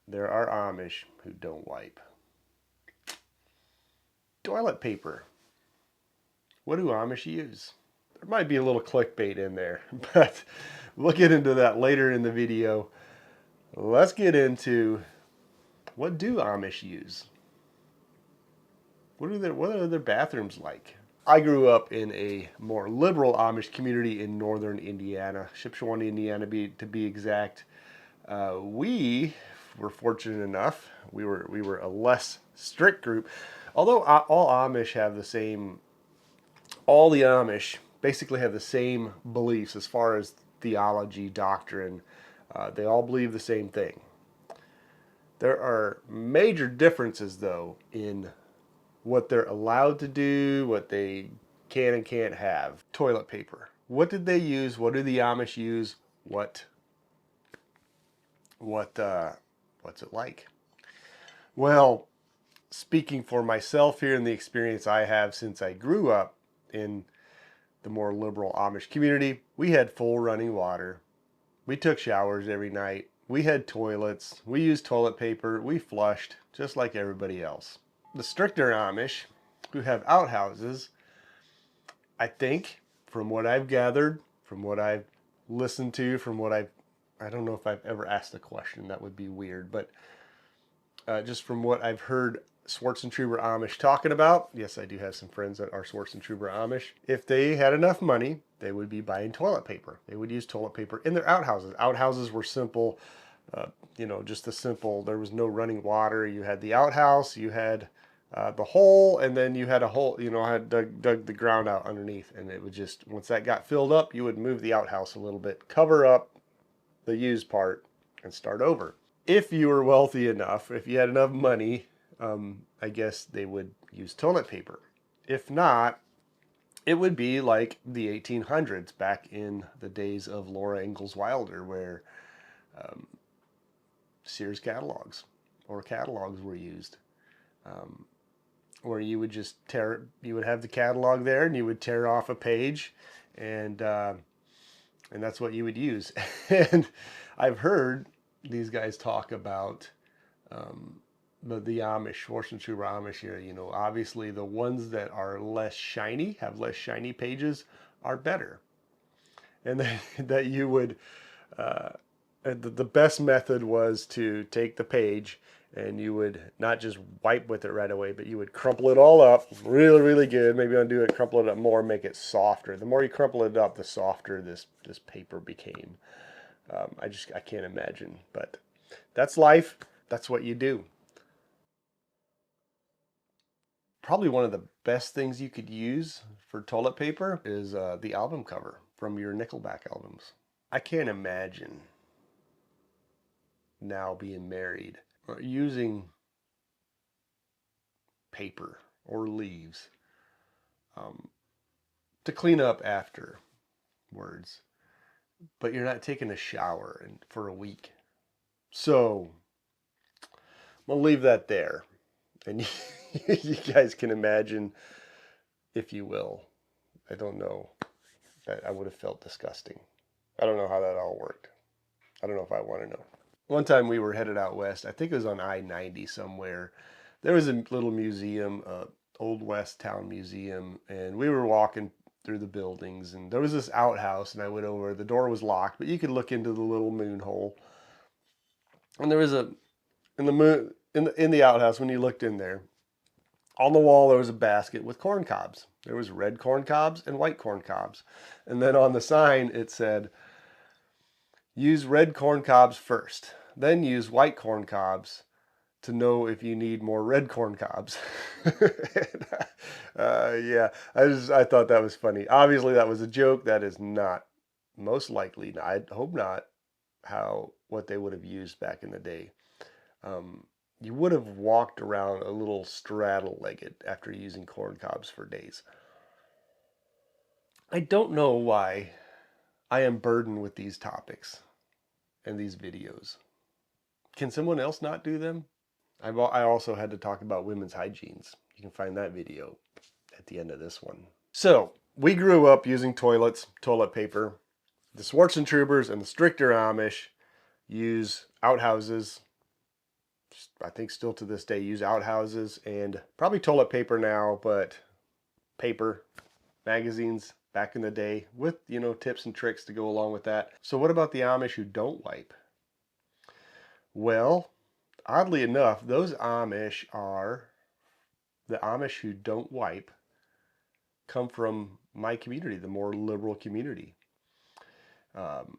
there are Amish who don't wipe. Toilet paper. What do Amish use? There might be a little clickbait in there, but we'll get into that later in the video. Let's get into, what do Amish use? What are their bathrooms like? I grew up in a more liberal Amish community in northern Indiana, Shipshewana, Indiana, to be exact. We were fortunate enough; we were a less strict group. Although all Amish have the same, all the Amish basically have the same beliefs as far as theology, doctrine. They all believe the same thing. There are major differences, though, in what they're allowed to do, what they can and can't have. Toilet paper. What did they use? What do the Amish use? What's it like? Well, speaking for myself here and the experience I have since I grew up in the more liberal Amish community, we had full running water. We took showers every night. We had toilets. We used toilet paper. We flushed just like everybody else. The stricter Amish, who have outhouses, I think, from what I've gathered, from what I've listened to, I don't know if I've ever asked a question, that would be weird, but just from what I've heard Schwarzentrooper Amish talking about, yes, I do have some friends that are Schwarzentrooper Amish. If they had enough money, they would be buying toilet paper. They would use toilet paper in their outhouses. Outhouses were simple, just the simple, there was no running water. You had the outhouse, you had the hole, and then you had a hole, had dug the ground out underneath, and it would just, once that got filled up, you would move the outhouse a little bit, cover up the used part, and start over. If you were wealthy enough, if you had enough money, I guess they would use toilet paper. If not, it would be like the 1800s, back in the days of Laura Ingalls Wilder, where Sears catalogs were used. Where you would just you would have the catalog there, and you would tear off a page, and that's what you would use. And I've heard these guys talk about the Amish, Schwarzentrooper Amish here. Obviously the ones that are less shiny, have less shiny pages, are better, and that you would. The best method was to take the page, and you would not just wipe with it right away, but you would crumple it all up really, really good. Maybe undo it, crumple it up more, make it softer. The more you crumple it up, the softer this paper became. I can't imagine, but that's life. That's what you do. Probably one of the best things you could use for toilet paper is the album cover from your Nickelback albums. I can't imagine now being married or using paper or leaves to clean up afterwards, but you're not taking a shower for a week. So I'm gonna leave that there, and you guys can imagine, if you will. I don't know. I would have felt disgusting. I don't know how that all worked. I don't know if I want to know. One time we were headed out west. I think it was on I-90 somewhere. There was a little museum, Old West Town Museum, and we were walking through the buildings, and there was this outhouse, and I went over. The door was locked, but you could look into the little moon hole. And there was in the outhouse, when you looked in there, on the wall there was a basket with corn cobs. There was red corn cobs and white corn cobs. And then on the sign it said, use red corn cobs first, then use white corn cobs to know if you need more red corn cobs. Yeah, I thought that was funny. Obviously that was a joke. That is not, most likely, I hope not, what they would have used back in the day. You would have walked around a little straddle-legged after using corn cobs for days. I don't know why I am burdened with these topics and these videos. Can someone else not do them? I also had to talk about women's hygienes. You can find that video at the end of this one. So, we grew up using toilet paper. The Schwarzentroopers and the stricter Amish use outhouses, I think still to this day, use outhouses and probably toilet paper now, but paper, magazines back in the day with, tips and tricks to go along with that. So what about the Amish who don't wipe? Well, oddly enough, the Amish who don't wipe come from my community, the more liberal community. Um,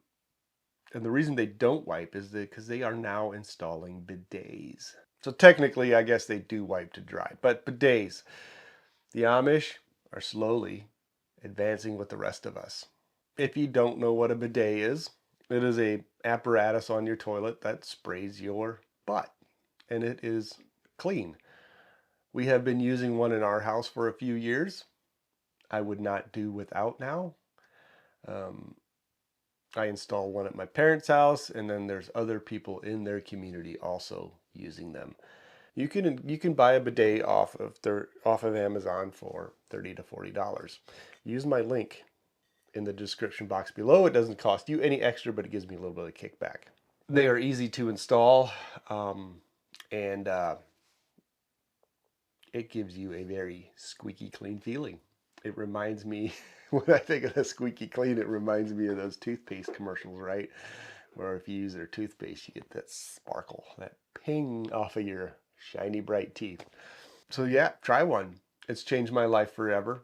and the reason they don't wipe is because they are now installing bidets. So technically, I guess they do wipe to dry, but bidets, the Amish are slowly advancing with the rest of us. If you don't know what a bidet is, it is a apparatus on your toilet that sprays your butt, and it is clean. We have been using one in our house for a few years. I would not do without now. Um, I installed one at my parents' house, and then there's other people in their community also using them. You can buy a bidet off of Amazon for $30 to $40. Use my link in the description box below. It doesn't cost you any extra, but it gives me a little bit of kickback. They are easy to install, and it gives you a very squeaky clean feeling. It reminds me, when I think of the squeaky clean, it reminds me of those toothpaste commercials, right? Where if you use their toothpaste, you get that sparkle, that ping off of your shiny bright teeth. So yeah, try one. It's changed my life forever.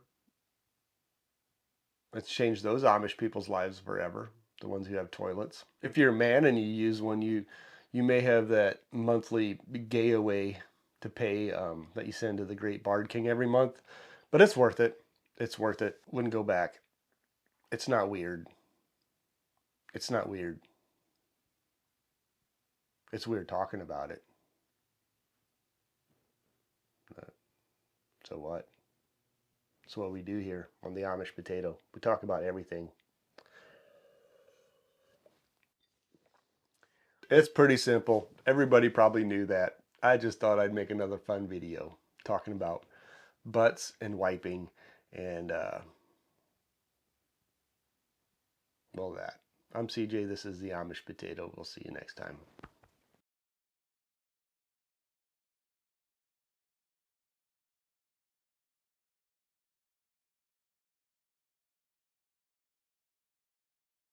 It's changed those Amish people's lives forever, the ones who have toilets. If you're a man and you use one, you may have that monthly gay away to pay that you send to the Great Bard King every month, but it's worth it. It's worth it. Wouldn't go back. It's not weird. It's not weird. It's weird talking about it. So what? That's what we do here on the Amish Potato. We talk about everything. It's pretty simple. Everybody probably knew that. I just thought I'd make another fun video talking about butts and wiping and, well, that. I'm CJ. This is the Amish Potato. We'll see you next time.